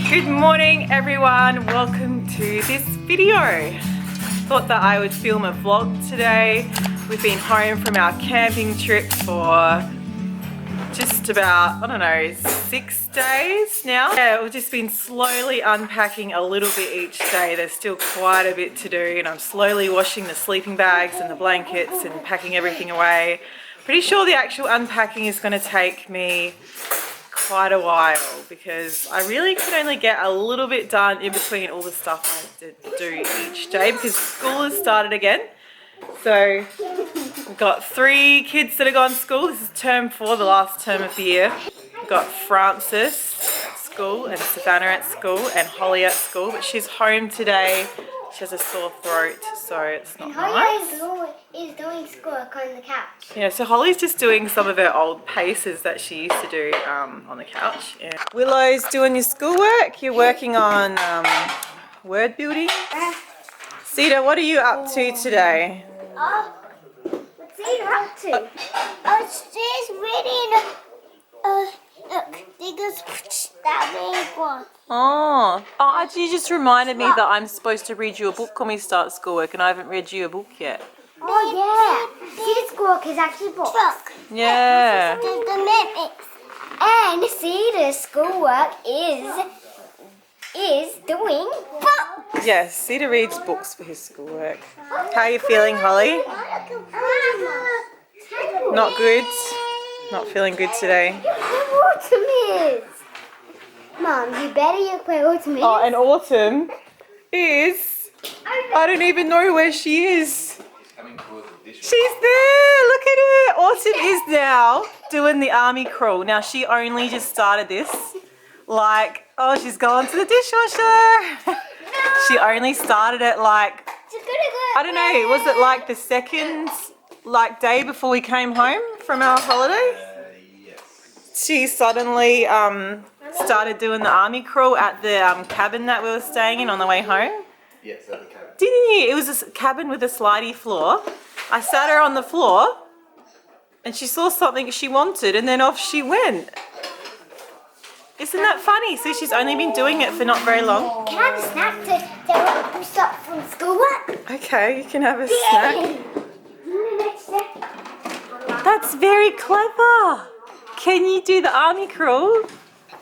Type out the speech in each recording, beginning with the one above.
Good morning everyone, welcome to this video. Thought that I would film a vlog today. We've been home from our camping trip for just about, I don't know, 6 days now. Yeah, we've just been slowly unpacking a little bit each day. There's still quite a bit to do and I'm slowly washing the sleeping bags and the blankets and packing everything away. Pretty sure the actual unpacking is going to take me quite a while because I really can only get a little bit done in between all the stuff I have to do each day because school has started again. So we've got 3 kids that are going to school. This is term 4, the last term of the year. We've got Frances at school and Savannah at school and Holly at school, but she's home today. She has a sore throat, so it's not nice. Holly is doing schoolwork on the couch. Yeah, so Holly's just doing some of her old paces that she used to do on the couch. Yeah. Willow's doing your schoolwork. You're working on word building. Cedar, what are you up to today? What's Cedar up to? She's reading. Look, there's that big one. Oh, you just reminded me that I'm supposed to read you a book when we start schoolwork, and I haven't read you a book yet. Oh yeah, Cedar's schoolwork is actually books. Yeah. The mimics. And Cedar's schoolwork is doing books. Yes, Cedar reads books for his schoolwork. How are you feeling, Holly? Not good? Not feeling good today? Autumn is. Mom, you better look where Autumn is. Oh, and Autumn is... I don't even know where she is. She's there! Look at her! Autumn is now doing the army crawl. Now, she only just started this. Like, oh, she's gone to the dishwasher. She only started it like... I don't know, was it like the second day before we came home from our holiday? She suddenly started doing the army crawl at the cabin that we were staying in on the way home. Yes, at the cabin. Didn't you? It was a cabin with a slidey floor. I sat her on the floor and she saw something she wanted and then off she went. Isn't that funny? So she's only been doing it for not very long. Can I have a snack to boost up from schoolwork? Okay, you can have a snack. That's very clever. Can you do the army crawl?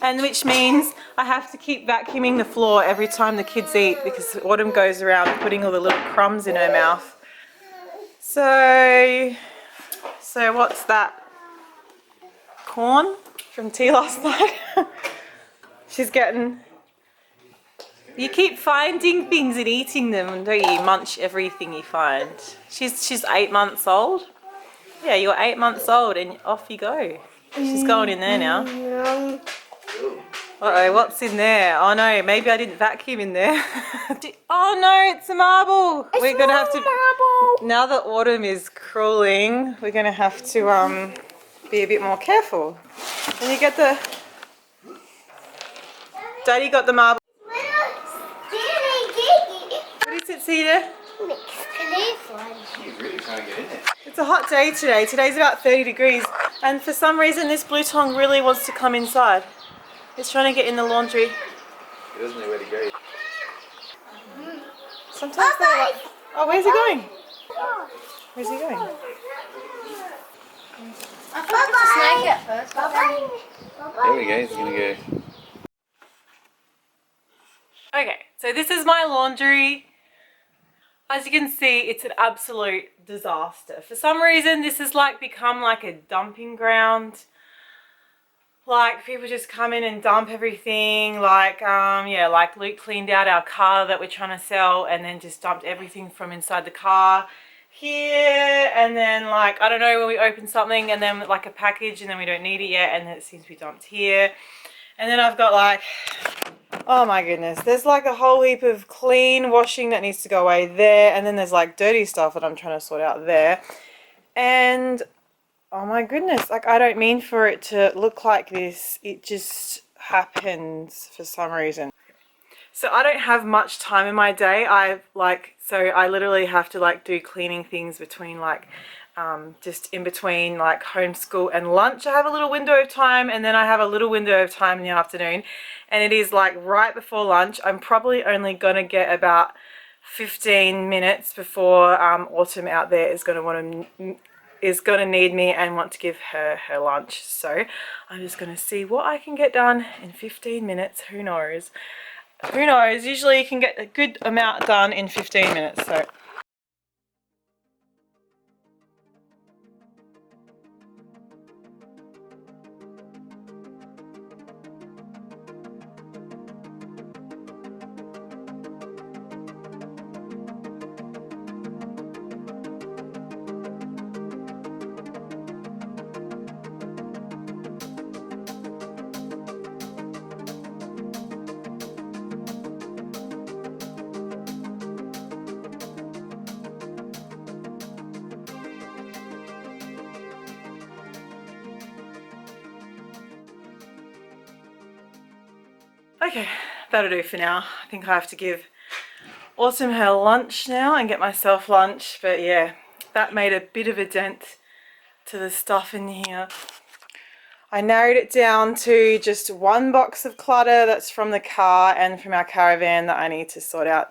And which means I have to keep vacuuming the floor every time the kids eat because Autumn goes around putting all the little crumbs in her mouth. So what's that? Corn from tea last night? She's getting... You keep finding things and eating them, don't you? You munch everything you find. She's 8 months old. Yeah, you're 8 months old and off you go. She's going in there now. Uh-oh, what's in there? Oh no, maybe I didn't vacuum in there. Oh no, it's a marble. We're gonna have to... Marble. Now that Autumn is crawling, we're gonna have to be a bit more careful. Can you get the... Daddy got the marble. What is it, Cedar? She's really trying to get in there. It's a hot day today. Today's about 30 degrees. And for some reason, this blue tongue really wants to come inside. It's trying to get in the laundry. He doesn't know where to go. Sometimes they're like... Oh, where's he going? Where's he going? There we go, he's gonna go. Okay, so this is my laundry. As you can see, it's an absolute disaster. For some reason, this has like become like a dumping ground. Like people just come in and dump everything. Like, yeah, like Luke cleaned out our car that we're trying to sell and then just dumped everything from inside the car here. And then like, I don't know, when we open something and then like a package and then we don't need it yet and then it seems to be dumped here. And then I've got like... Oh my goodness, there's like a whole heap of clean washing that needs to go away there, and then there's like dirty stuff that I'm trying to sort out there. And oh my goodness, like I don't mean for it to look like this, it just happens for some reason. So I don't have much time in my day. I literally have to like do cleaning things between like just in between like homeschool and lunch. I have a little window of time, and then I have a little window of time in the afternoon, and it is like right before lunch. I'm probably only gonna get about 15 minutes before Autumn out there is gonna need me and want to give her lunch. So I'm just gonna see what I can get done in 15 minutes. Who knows? Who knows? Usually you can get a good amount done in 15 minutes. So okay, that'll do for now. I think I have to give Autumn her lunch now and get myself lunch. But yeah, that made a bit of a dent to the stuff in here. I narrowed it down to just one box of clutter that's from the car and from our caravan that I need to sort out.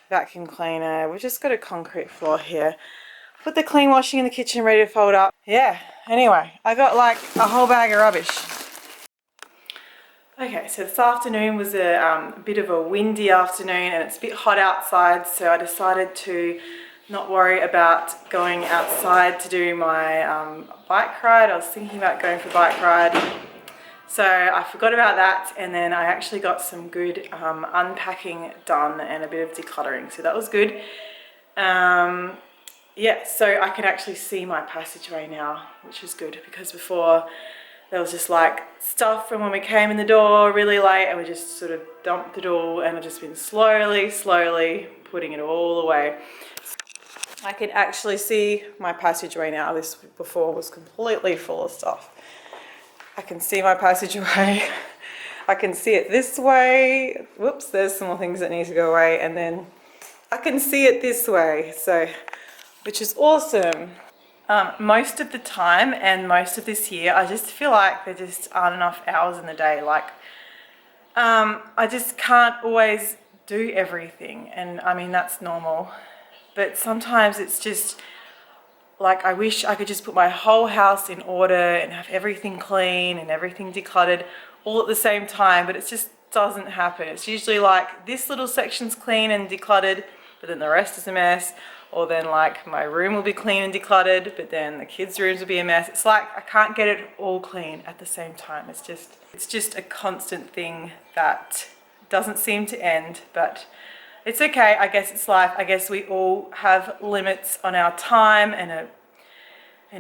Vacuum cleaner. We've just got a concrete floor here. Put the clean washing in the kitchen ready to fold up. Yeah, anyway, I got like a whole bag of rubbish. Okay, so this afternoon was a bit of a windy afternoon, and it's a bit hot outside, so I decided to not worry about going outside to do my bike ride. I was thinking about going for a bike ride, so I forgot about that, and then I actually got some good unpacking done and a bit of decluttering, so that was good. Yeah, so I can actually see my passageway now, which is good, because before there was just like stuff from when we came in the door really late, and we just sort of dumped it all, and I've just been slowly putting it all away. I can actually see my passageway now. This before was completely full of stuff. I can see my passageway. I can see it this way. Whoops, there's some more things that need to go away, and then I can see it this way, so which is awesome. Most of the time and most of this year, I just feel like there just aren't enough hours in the day. Like, I just can't always do everything, and I mean, that's normal. But sometimes it's just like, I wish I could just put my whole house in order and have everything clean and everything decluttered all at the same time, but it just doesn't happen. It's usually like this little section's clean and decluttered, but then the rest is a mess. Or then like my room will be clean and decluttered, but then the kids' rooms will be a mess. It's like I can't get it all clean at the same time. It's just a constant thing that doesn't seem to end, but it's okay. I guess it's life. I guess we all have limits on our time and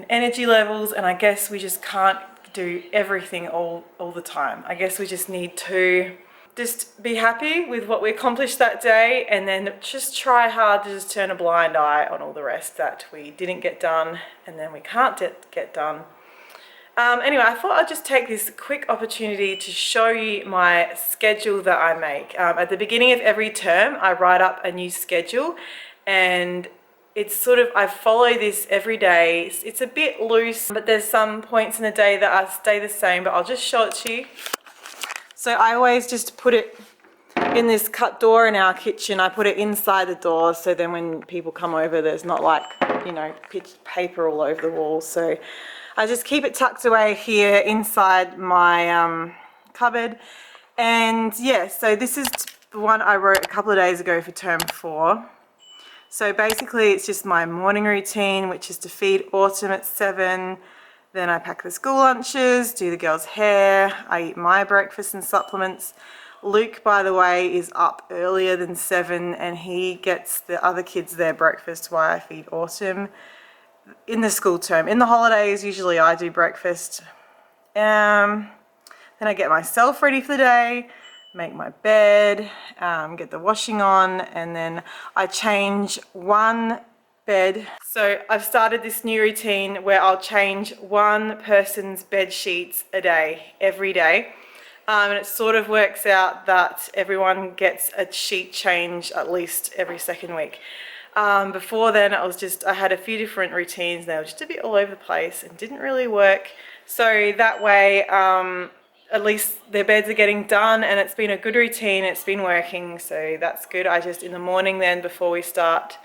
energy levels, and I guess we just can't do everything all the time. I guess we just need to just be happy with what we accomplished that day, and then just try hard to just turn a blind eye on all the rest that we didn't get done and then we can't get done. Anyway, I thought I'd just take this quick opportunity to show you my schedule that I make. At the beginning of every term, I write up a new schedule, and it's sort of, I follow this every day. It's a bit loose, but there's some points in the day that I stay the same, but I'll just show it to you. So I always just put it in this cut door in our kitchen. I put it inside the door, so then when people come over, there's not like, you know, paper all over the wall. So I just keep it tucked away here inside my cupboard. And yeah, so this is the one I wrote a couple of days ago for term 4. So basically it's just my morning routine, which is to feed Autumn at 7. Then I pack the school lunches, do the girls' hair, I eat my breakfast and supplements. Luke, by the way, is up earlier than 7, and he gets the other kids their breakfast while I feed Autumn in the school term. In the holidays, usually I do breakfast. Then I get myself ready for the day, make my bed, get the washing on, and then I change one bed. So I've started this new routine where I'll change one person's bed sheets a day, every day. And it sort of works out that everyone gets a sheet change at least every second week. Before then, I had a few different routines. They were just a bit all over the place and didn't really work. So that way, at least their beds are getting done, and it's been a good routine. It's been working, so that's good. I just, in the morning then, before we start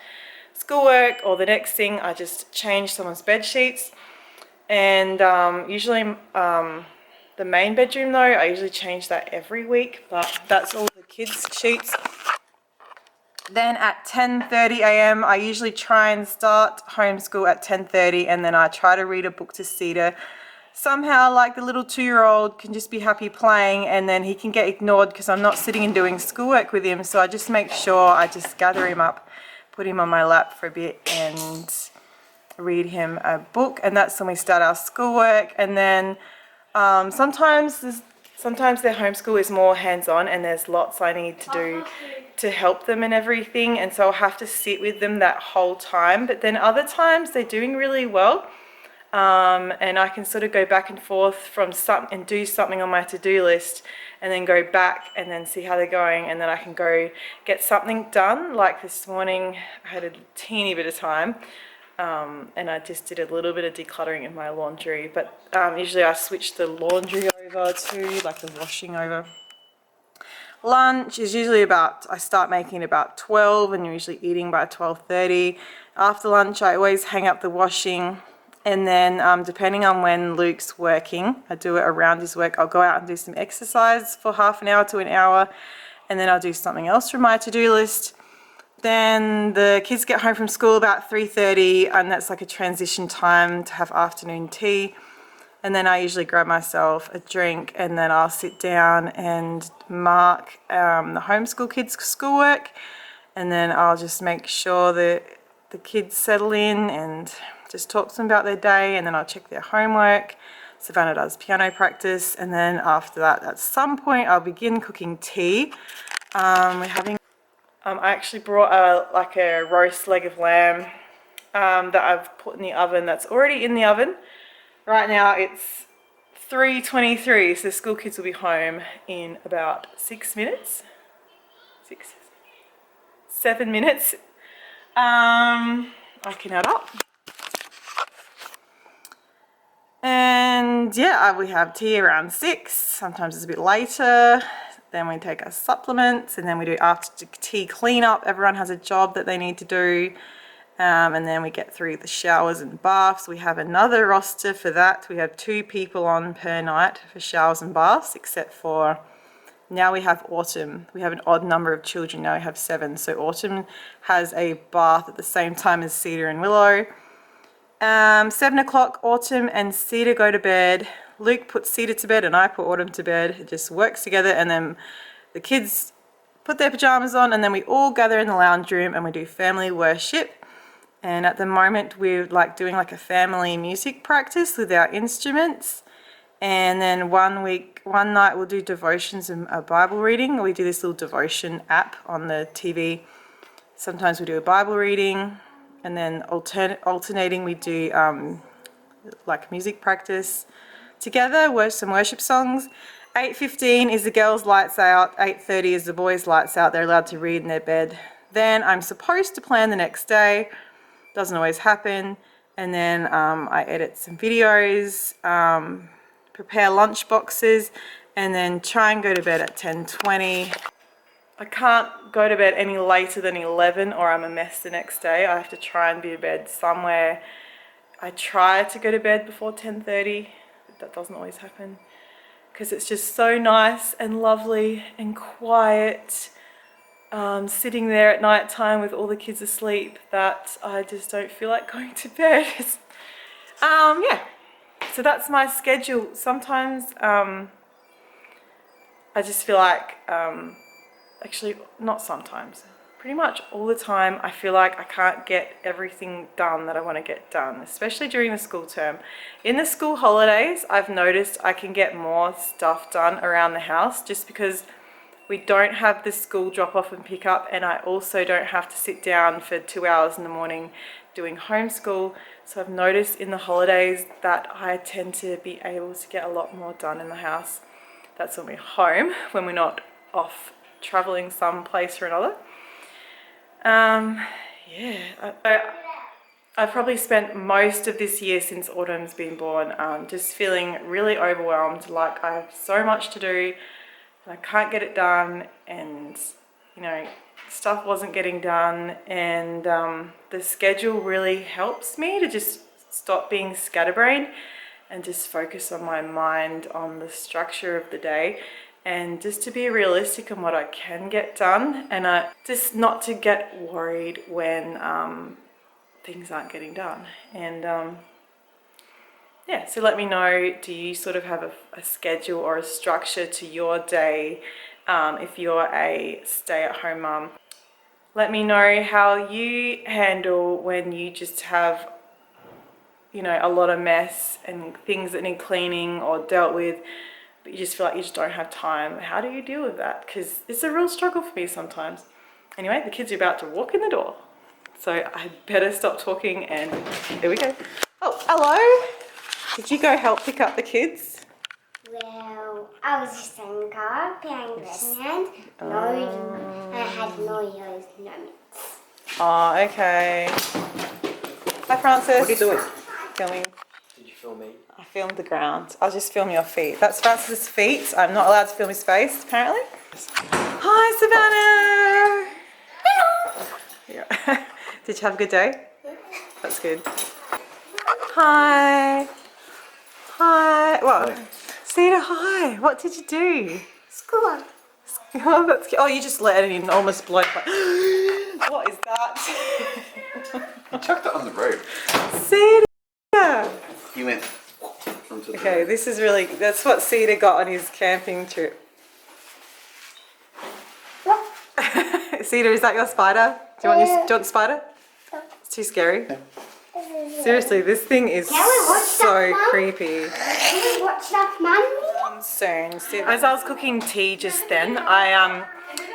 schoolwork or the next thing, I just change someone's bed sheets. And usually the main bedroom though, I usually change that every week, but that's all the kids' sheets. Then at 10:30 a.m. I usually try and start homeschool at 10:30, and then I try to read a book to Cedar. Somehow, like, the little 2-year-old can just be happy playing, and then he can get ignored because I'm not sitting and doing schoolwork with him. So I just make sure I just gather him up, put him on my lap for a bit, and read him a book, and that's when we start our schoolwork. And then sometimes their homeschool is more hands-on, and there's lots I need to do to help them and everything, and so I'll have to sit with them that whole time. But then other times they're doing really well, and I can sort of go back and forth from something and do something on my to-do list, and then go back and then see how they're going, and then I can go get something done. Like this morning I had a teeny bit of time, and I just did a little bit of decluttering in my laundry, but usually I switch the laundry over to, like, the washing over. Lunch is usually I start making about 12, and you're usually eating by 12:30. After lunch I always hang up the washing, and then depending on when Luke's working, I do it around his work. I'll go out and do some exercise for half an hour to an hour, and then I'll do something else from my to-do list. Then the kids get home from school about 3:30, and that's like a transition time to have afternoon tea. And then I usually grab myself a drink, and then I'll sit down and mark the homeschool kids' schoolwork, and then I'll just make sure that the kids settle in and just talk to them about their day, and then I'll check their homework. Savannah does piano practice, and then after that, at some point, I'll begin cooking tea. I actually brought a roast leg of lamb that I've put in the oven, that's already in the oven. Right now it's 3:23, so the school kids will be home in about 6 minutes. 7 minutes. I can add up. And yeah, we have tea around 6, sometimes it's a bit later. Then we take our supplements, and then we do after tea cleanup. Everyone has a job that they need to do. And then we get through the showers and baths. We have another roster for that. We have 2 people on per night for showers and baths, except for now we have Autumn. We have an odd number of children now. We have 7. So Autumn has a bath at the same time as Cedar and Willow. 7 o'clock, Autumn and Cedar go to bed. Luke puts Cedar to bed and I put Autumn to bed. It just works together, and then the kids put their pajamas on, and then we all gather in the lounge room and we do family worship. And at the moment we're doing a family music practice with our instruments. And then one night we'll do devotions and a Bible reading. We do this little devotion app on the TV. Sometimes we do a Bible reading, and then alternating we do music practice together, some worship songs. 8:15 is the girls' lights out. 8:30 is the boys' lights out. They're allowed to read in their bed. Then I'm supposed to plan the next day. Doesn't always happen. And then I edit some videos, prepare lunch boxes, and then try and go to bed at 10:20. I can't go to bed any later than 11, or I'm a mess the next day. I have to try and be in bed somewhere. I try to go to bed before 10:30, but that doesn't always happen, because it's just so nice and lovely and quiet, sitting there at night time with all the kids asleep, that I just don't feel like going to bed. Yeah, so that's my schedule. Sometimes I just feel like, actually not sometimes, pretty much all the time, I feel like I can't get everything done that I want to get done, especially during the school term. In the school holidays, I've noticed I can get more stuff done around the house, just because we don't have the school drop off and pick up, and I also don't have to sit down for 2 hours in the morning doing homeschool. So I've noticed in the holidays that I tend to be able to get a lot more done in the house. That's when we're home, when we're not off traveling some place or another. yeah, I've probably spent most of this year since Autumn's been born just feeling really overwhelmed, like I have so much to do and I can't get it done, and you know, stuff wasn't getting done, and the schedule really helps me to just stop being scatterbrained and just focus on my mind on the structure of the day, and just to be realistic on what I can get done, and just not to get worried when things aren't getting done. And yeah, so let me know, do you sort of have a schedule or a structure to your day if you're a stay-at-home mum? Let me know how you handle when you just have, you know, a lot of mess and things that need cleaning or dealt with, but you just feel like you just don't have time. How do you deal with that? Because it's a real struggle for me sometimes. Anyway, the kids are about to walk in the door, so I better stop talking, and there we go. Oh, hello. Did you go help pick up the kids? Well, I was just in the car playing Batman. No, I had no yellows, no mints. Oh, okay. Hi, Francis. What are you doing? Filming. Did you film me? I filmed the ground. I'll just film your feet. That's Francis's feet. I'm not allowed to film his face, apparently. Hi, Savannah. Hello. Yeah. Did you have a good day? That's good. Hi. Hi. What? Hi. Cedar, hi. What did you do? School. Oh, that's cute. Oh, you just let it in, almost blown. What is that? You chucked it on the road. Cedar. You went onto the Okay, road. this is really, that's what Cedar got on his camping trip. Cedar, is that your spider? Do you want the spider? It's too scary. Seriously, this thing is Can we watch so that, Mum? creepy. Can we watch that, Mum? Soon. As I was cooking tea just then, I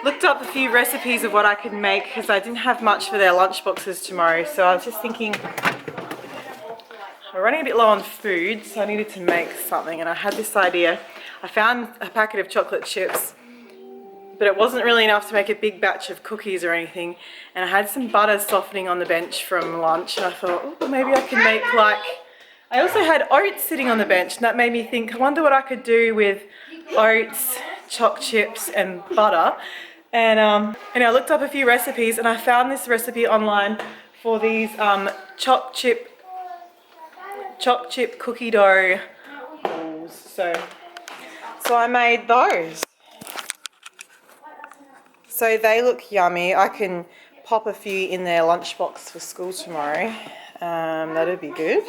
looked up a few recipes of what I could make because I didn't have much for their lunch boxes tomorrow. So I was just thinking, we're running a bit low on food, so I needed to make something, and I had this idea. I found a packet of chocolate chips, but it wasn't really enough to make a big batch of cookies or anything, and I had some butter softening on the bench from lunch, and I thought, oh, maybe I can make like, I also had oats sitting on the bench, and that made me think, I wonder what I could do with oats, choc chips and butter. And I looked up a few recipes, and I found this recipe online for these choc chip cookie dough balls. So I made those. So they look yummy. I can pop a few in their lunchbox for school tomorrow. That'd be good.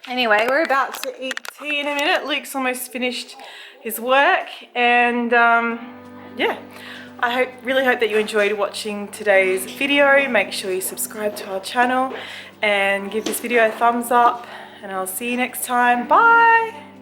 Anyway, we're about to eat tea in a minute. Luke's almost finished his work, and yeah. I really hope that you enjoyed watching today's video. Make sure you subscribe to our channel and give this video a thumbs up, and I'll see you next time. Bye!